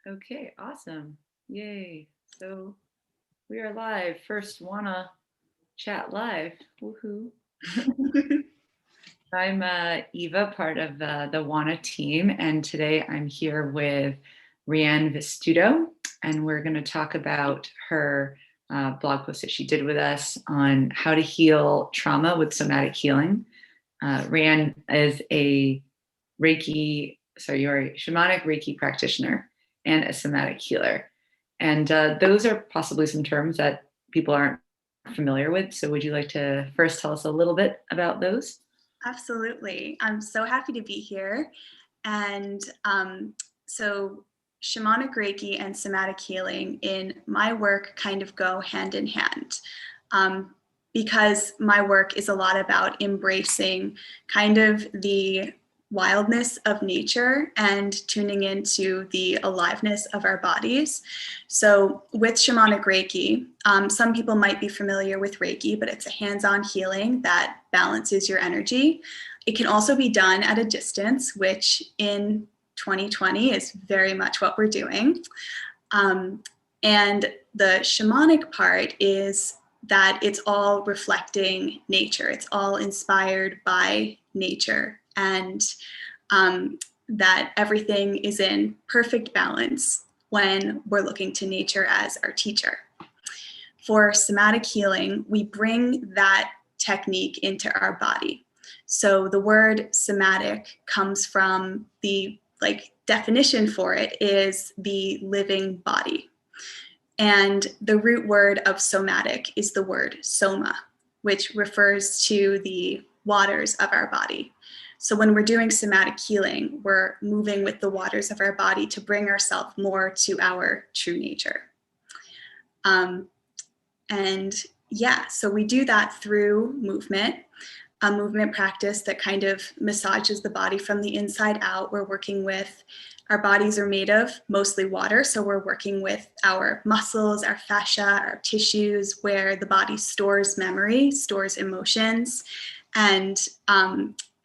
Okay, awesome. Yay. So we are live. First Wana chat live. Woohoo. I'm Eva, part of the Wana team, and today I'm here with Rianne Vestuto, and we're going to talk about her blog post that she did with us on how to heal trauma with somatic healing. Rianne is a you're a shamanic Reiki practitioner and a somatic healer. And those are possibly some terms that people aren't familiar with. So would you like to first tell us a little bit about those? Absolutely. I'm so happy to be here. And so, shamanic Reiki and somatic healing in my work kind of go hand in hand because my work is a lot about embracing kind of the wildness of nature and tuning into the aliveness of our bodies. So, with shamanic Reiki, some people might be familiar with Reiki, but it's a hands-on healing that balances your energy. It can also be done at a distance, which in 2020 is very much what we're doing. And the shamanic part is that it's all reflecting nature. It's all inspired by nature, and that everything is in perfect balance when we're looking to nature as our teacher. For somatic healing, we bring that technique into our body. So the word somatic comes from the definition for it is the living body. And the root word of somatic is the word soma, which refers to the waters of our body. So when we're doing somatic healing, we're moving with the waters of our body to bring ourselves more to our true nature. So we do that through movement, a movement practice that kind of massages the body from the inside out. We're working with, our bodies are made of mostly water, so we're working with our muscles, our fascia, our tissues, where the body stores memory, stores emotions, and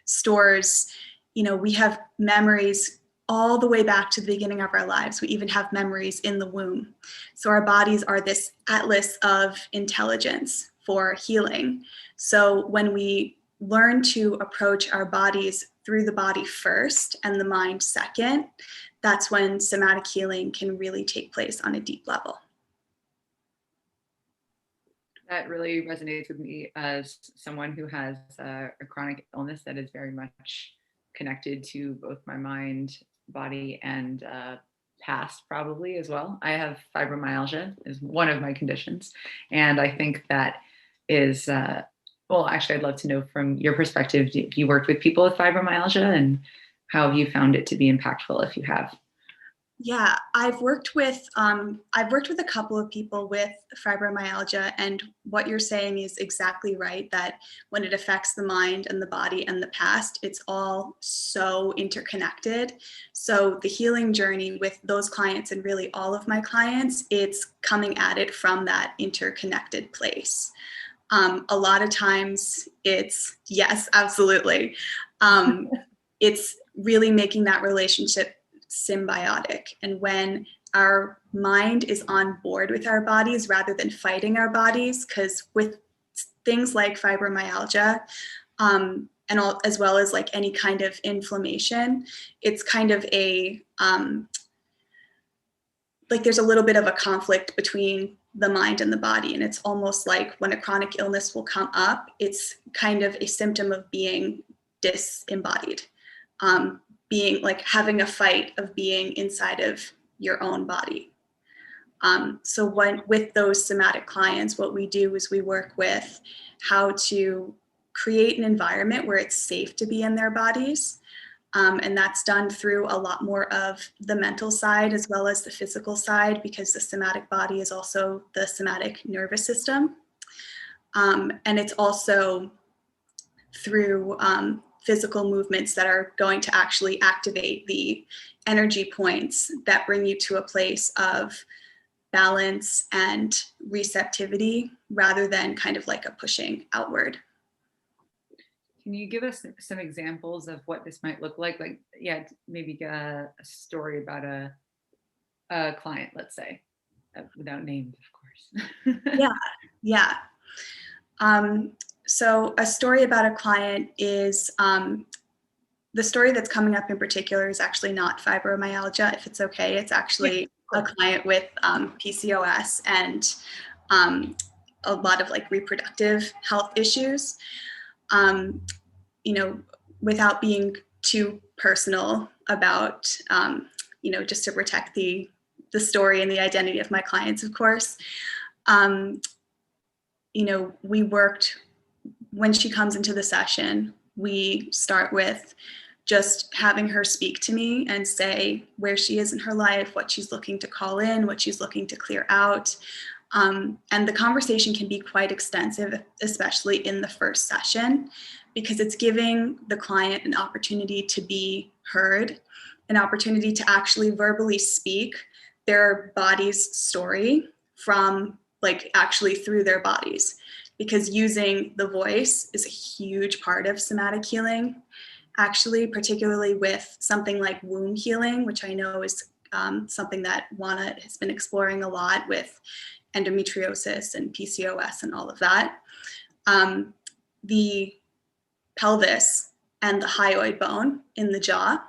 stores, we have memories all the way back to the beginning of our lives. We even have memories in the womb. So our bodies are this atlas of intelligence for healing. So when we learn to approach our bodies through the body first and the mind second, that's when somatic healing can really take place on a deep level. That really resonates with me as someone who has a chronic illness that is very much connected to both my mind, body, and past probably as well. I have fibromyalgia is one of my conditions. And I think that is, well, actually, I'd love to know from your perspective, if you worked with people with fibromyalgia and how have you found it to be impactful if you have? Yeah, I've worked with a couple of people with fibromyalgia, and what you're saying is exactly right, that when it affects the mind and the body and the past, it's all so interconnected. So the healing journey with those clients, and really all of my clients, it's coming at it from that interconnected place. A lot of times it's, yes, absolutely. It's really making that relationship symbiotic. And when our mind is on board with our bodies rather than fighting our bodies, because with things like fibromyalgia, as well as like any kind of inflammation, it's kind of a there's a little bit of a conflict between the mind and the body. And it's almost like when a chronic illness will come up, it's kind of a symptom of being disembodied, being like having a fight of being inside of your own body. So with those somatic clients, what we do is we work with how to create an environment where it's safe to be in their bodies. And that's done through a lot more of the mental side as well as the physical side, because the somatic body is also the somatic nervous system. And it's also through physical movements that are going to actually activate the energy points that bring you to a place of balance and receptivity rather than kind of like a pushing outward. Can you give us some examples of what this might look like? Like, yeah, maybe a story about a a client, let's say, without names, of course. Yeah, yeah. So a story about a client is the story that's coming up in particular is actually not fibromyalgia, if it's okay. It's Yeah, actually a of course. client with PCOS and um, a lot of like reproductive health issues. Um, you know, without being too personal about, just to protect the story and the identity of my clients, of course. Um, we worked when she comes into the session, we start with just having her speak to me and say where she is in her life, what she's looking to call in, what she's looking to clear out. And the conversation can be quite extensive, especially in the first session, because it's giving the client an opportunity to be heard, an opportunity to actually verbally speak their body's story from like actually through their bodies, because using the voice is a huge part of somatic healing, actually, particularly with something like womb healing, which I know is something that Wana has been exploring a lot with endometriosis and PCOS and all of that. The pelvis and the hyoid bone in the jaw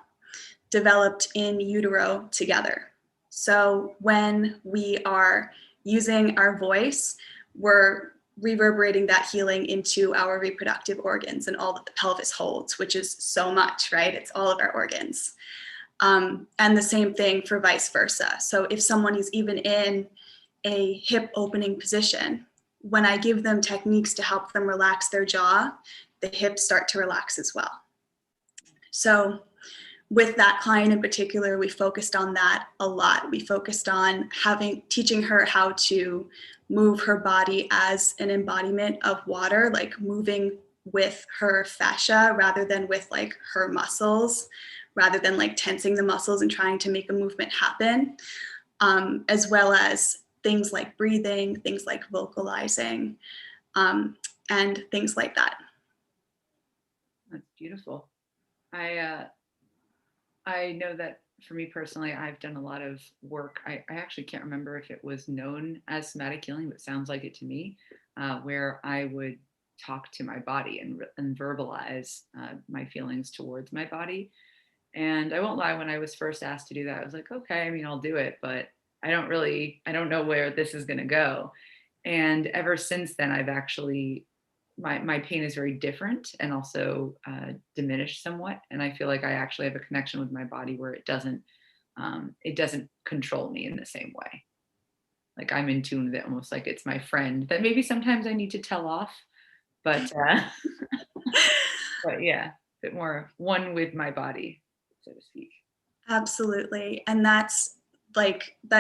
developed in utero together. So when we are using our voice, we're reverberating that healing into our reproductive organs and all that the pelvis holds, which is so much, right? It's all of our organs. And the same thing for vice versa. So if someone is even in a hip opening position, when I give them techniques to help them relax their jaw, the hips start to relax as well. So with that client in particular, we focused on that a lot. We focused on teaching her how to move her body as an embodiment of water, like moving with her fascia rather than with like her muscles, rather than like tensing the muscles and trying to make a movement happen, as well as things like breathing, things like vocalizing, and things like that. That's beautiful. I know that for me personally, I've done a lot of work. I actually can't remember if it was known as somatic healing, but sounds like it to me, where I would talk to my body and verbalize my feelings towards my body. And I won't lie, when I was first asked to do that, I was like, okay, I mean, I'll do it, but I don't know where this is going to go. And ever since then, I've actually, my pain is very different and also diminished somewhat. And I feel like I actually have a connection with my body where it doesn't control me in the same way. Like I'm in tune with it, almost like it's my friend that maybe sometimes I need to tell off, but, but yeah, a bit more one with my body, so to speak. Absolutely. And that's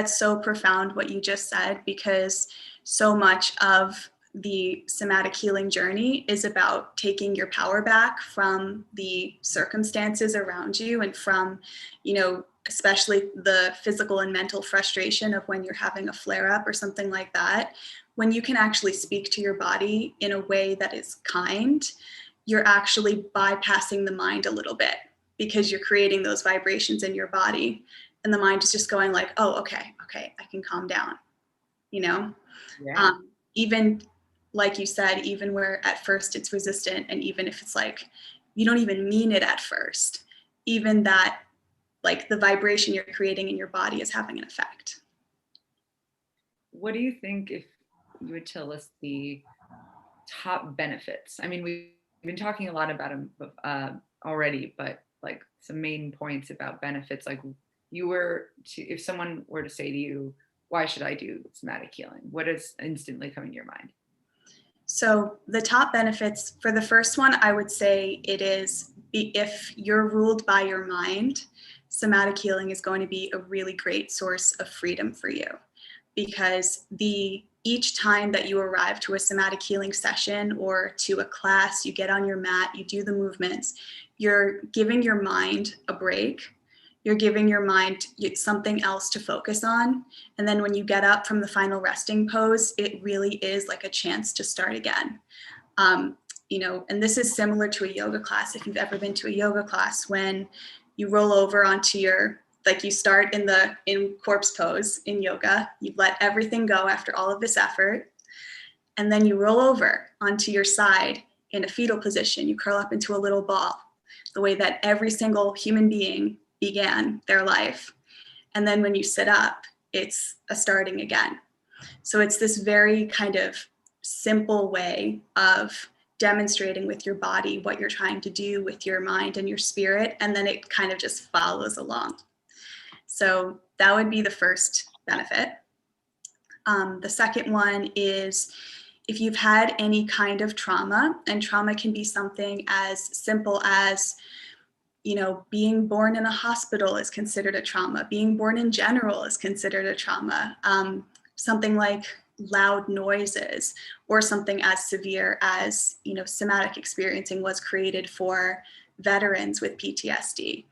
so profound what you just said, because so much of the somatic healing journey is about taking your power back from the circumstances around you and from, especially the physical and mental frustration of when you're having a flare up or something like that. When you can actually speak to your body in a way that is kind, you're actually bypassing the mind a little bit, because you're creating those vibrations in your body and the mind is just going like, oh, okay, I can calm down, Yeah. Even like you said, even where at first it's resistant, and even if it's like you don't even mean it at first, even that, like the vibration you're creating in your body is having an effect. What do you think, if you would tell us the top benefits? I mean, we've been talking a lot about them already, but like some main points about benefits, like if someone were to say to you, why should I do somatic healing? What is instantly coming to your mind? So the top benefits for the first one, I would say it is, if you're ruled by your mind, somatic healing is going to be a really great source of freedom for you, because each time that you arrive to a somatic healing session or to a class, you get on your mat, you do the movements, you're giving your mind a break. You're giving your mind something else to focus on. And then when you get up from the final resting pose, it really is like a chance to start again. And this is similar to a yoga class. If you've ever been to a yoga class, when you roll over onto your like you start in corpse pose in yoga, you let everything go after all of this effort, and then you roll over onto your side in a fetal position. You curl up into a little ball, the way that every single human being began their life. And then when you sit up, it's a starting again. So it's this very kind of simple way of demonstrating with your body what you're trying to do with your mind and your spirit, and then it kind of just follows along. So that would be the first benefit. The second one is if you've had any kind of trauma, and trauma can be something as simple as, you know, being born in a hospital is considered a trauma. Being born in general is considered a trauma. Something like loud noises, or something as severe as, you know, somatic experiencing was created for veterans with PTSD,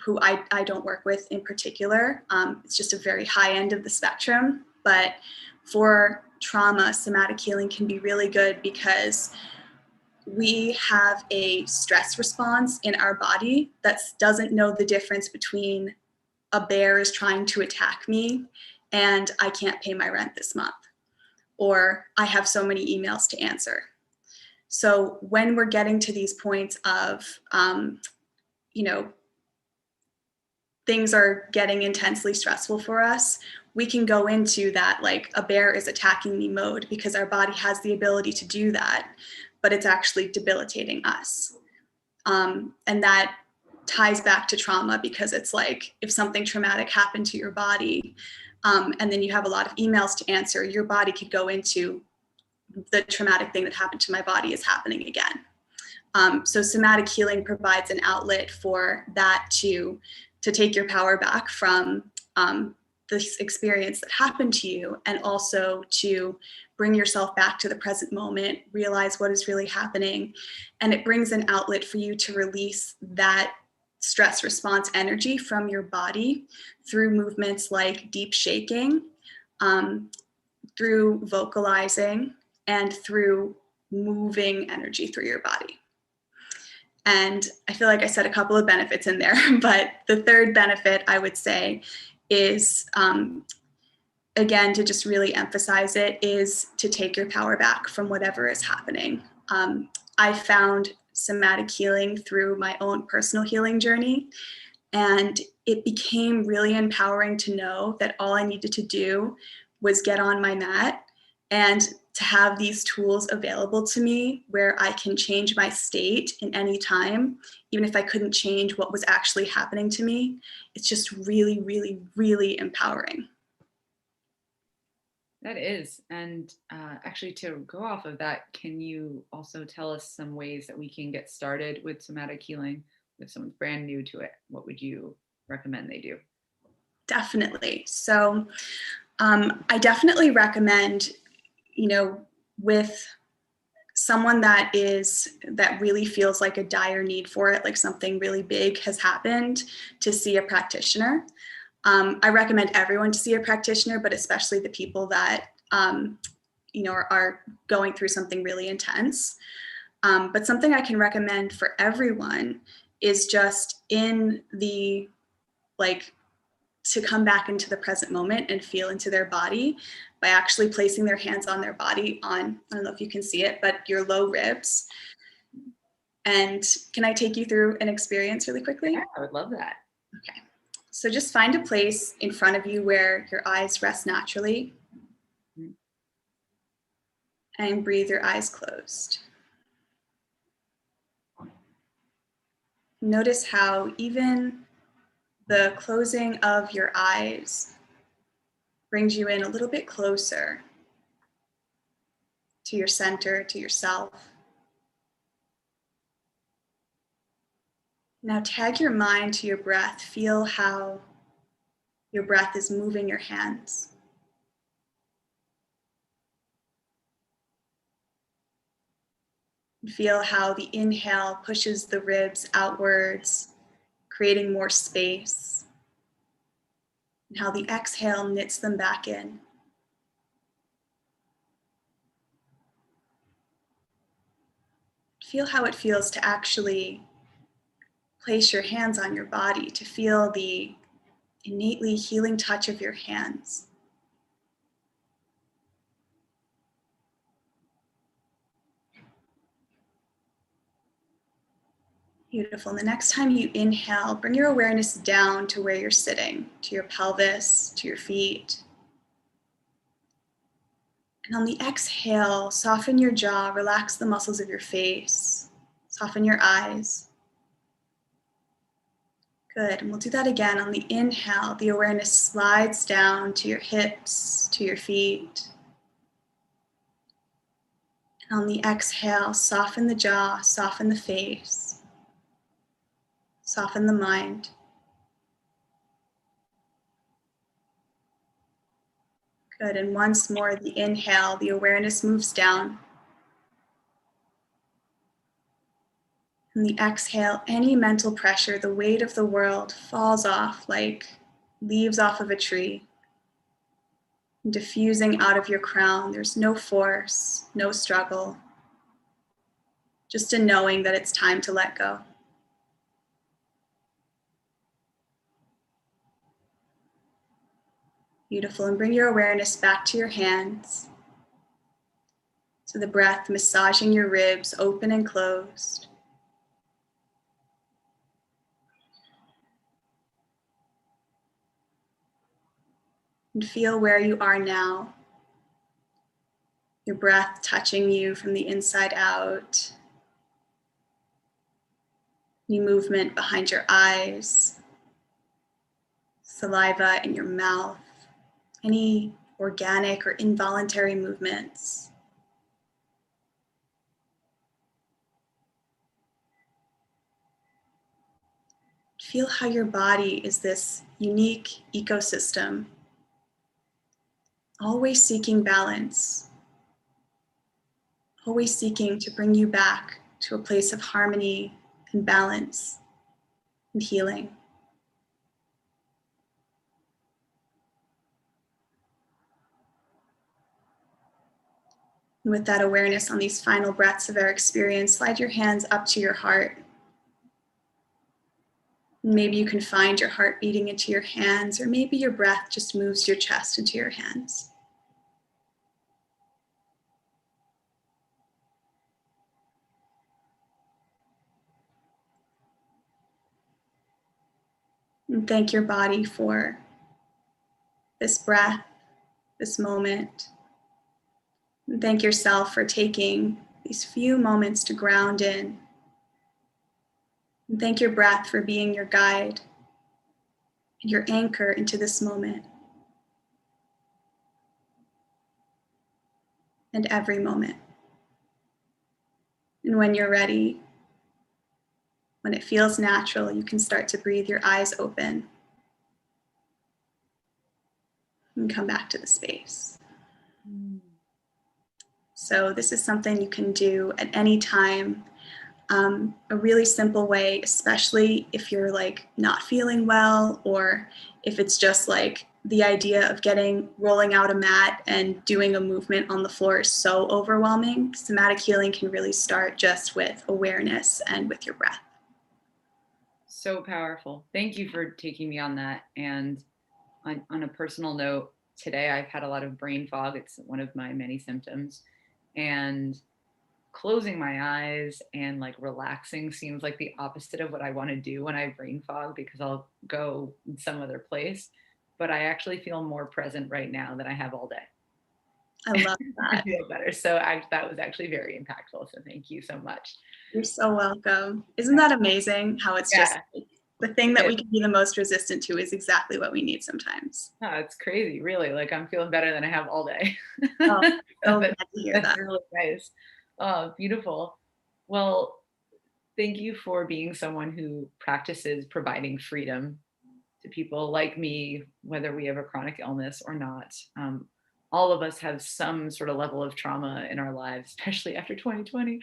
who I don't work with in particular. It's just a very high end of the spectrum. But for trauma, somatic healing can be really good because we have a stress response in our body that doesn't know the difference between a bear is trying to attack me and I can't pay my rent this month, or I have so many emails to answer. So when we're getting to these points of, you know, things are getting intensely stressful for us, we can go into that like a bear is attacking me mode, because our body has the ability to do that, but it's actually debilitating us. And that ties back to trauma, because it's like if something traumatic happened to your body, and then you have a lot of emails to answer, your body could go into the traumatic thing that happened to my body is happening again. So somatic healing provides an outlet for that to take your power back from this experience that happened to you, and also to bring yourself back to the present moment, realize what is really happening. And it brings an outlet for you to release that stress response energy from your body through movements like deep shaking, through vocalizing, and through moving energy through your body. And I feel like I said a couple of benefits in there, but the third benefit I would say is, again, to just really emphasize it, is to take your power back from whatever is happening. I found somatic healing through my own personal healing journey, and it became really empowering to know that all I needed to do was get on my mat, and to have these tools available to me where I can change my state in any time, even if I couldn't change what was actually happening to me. It's just really, really, really empowering. That is. And actually, to go off of that, can you also tell us some ways that we can get started with somatic healing if someone's brand new to it? What would you recommend they do? Definitely. So I definitely recommend, you know, with someone that really feels like a dire need for it, like something really big has happened, to see a practitioner. I recommend everyone to see a practitioner, but especially the people that you know, are going through something really intense. But something I can recommend for everyone is just to come back into the present moment and feel into their body by actually placing their hands on their body, on, I don't know if you can see it, but your low ribs. And can I take you through an experience really quickly? Yeah, I would love that. Okay. So just find a place in front of you where your eyes rest naturally, and breathe your eyes closed. Notice how even the closing of your eyes brings you in a little bit closer to your center, to yourself. Now tag your mind to your breath. Feel how your breath is moving your hands. Feel how the inhale pushes the ribs outwards, creating more space, and how the exhale knits them back in. Feel how it feels to actually place your hands on your body, to feel the innately healing touch of your hands. Beautiful. And the next time you inhale, bring your awareness down to where you're sitting, to your pelvis, to your feet. And on the exhale, soften your jaw, relax the muscles of your face, soften your eyes. Good. And we'll do that again. On the inhale, the awareness slides down to your hips, to your feet. And on the exhale, soften the jaw, soften the face, soften the mind. Good. And once more, the inhale, the awareness moves down. And the exhale, any mental pressure, the weight of the world falls off like leaves off of a tree. Diffusing out of your crown. There's no force, no struggle. Just a knowing that it's time to let go. Beautiful. And bring your awareness back to your hands. To the breath, massaging your ribs, open and closed. And feel where you are now. Your breath touching you from the inside out. Any movement behind your eyes. Saliva in your mouth. Any organic or involuntary movements. Feel how your body is this unique ecosystem, always seeking balance, always seeking to bring you back to a place of harmony and balance and healing. And with that awareness on these final breaths of our experience, slide your hands up to your heart. Maybe you can find your heart beating into your hands, or maybe your breath just moves your chest into your hands. And thank your body for this breath, this moment. And thank yourself for taking these few moments to ground in. And thank your breath for being your guide and your anchor into this moment and every moment. And when you're ready, when it feels natural, you can start to breathe your eyes open and come back to the space. So this is something you can do at any time. A really simple way, especially if you're like not feeling well, or if it's just like the idea of rolling out a mat and doing a movement on the floor is so overwhelming. Somatic healing can really start just with awareness and with your breath. So powerful. Thank you for taking me on that. And on a personal note, today I've had a lot of brain fog. It's one of my many symptoms. And closing my eyes and like relaxing seems like the opposite of what I want to do when I have brain fog, because I'll go in some other place. But I actually feel more present right now than I have all day. I love I that. feel better. So that was actually very impactful. So thank you so much. You're so welcome. Isn't that amazing how it's just the thing that we can be the most resistant to is exactly what we need sometimes. Oh, it's crazy, really. Like I'm feeling better than I have all day. Oh, so glad to hear That's that. really nice. Oh, beautiful. Well, thank you for being someone who practices providing freedom to people like me, whether we have a chronic illness or not. All of us have some sort of level of trauma in our lives, especially after 2020.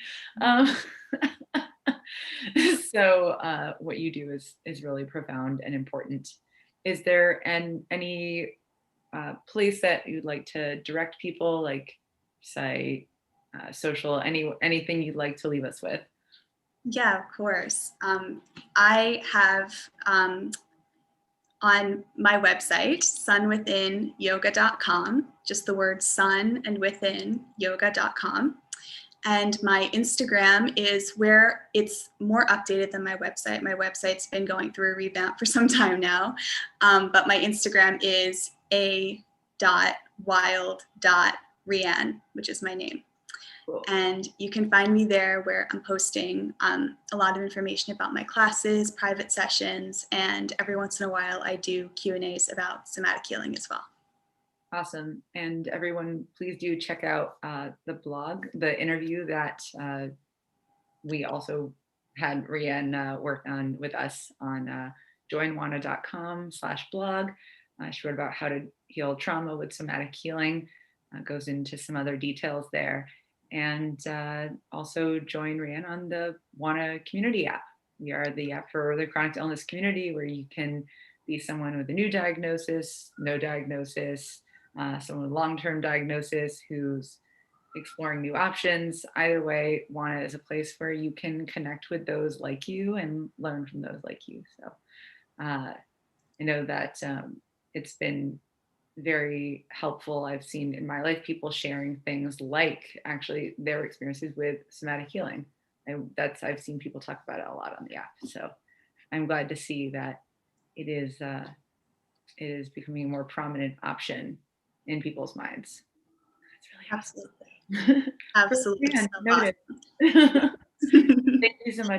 So what you do is really profound and important. Is there any place that you'd like to direct people, like site, social, anything you'd like to leave us with? Yeah, of course. I have on my website, sunwithinyoga.com, just the word sun and within yoga.com. And my Instagram is where it's more updated than my website. My website's been going through a revamp for some time now. But my Instagram is a.wild.rianne, which is my name. Cool. And you can find me there where I'm posting a lot of information about my classes, private sessions, and every once in a while I do Q&As about somatic healing as well. Awesome. And everyone, please do check out the blog, the interview that we also had Rianne work on with us on joinwana.com/blog. She wrote about how to heal trauma with somatic healing, goes into some other details there. And also join Rianne on the Wana community app. We are the app for the chronic illness community where you can be someone with a new diagnosis, no diagnosis, someone with long-term diagnosis who's exploring new options. Either way, Wana is a place where you can connect with those like you and learn from those like you. So I know that it's been very helpful. I've seen in my life people sharing things like actually their experiences with somatic healing. And I've seen people talk about it a lot on the app. So I'm glad to see that it is becoming a more prominent option in people's minds. It's really Absolutely. awesome. Absolutely. Yeah, So noted. awesome. Thank you so much.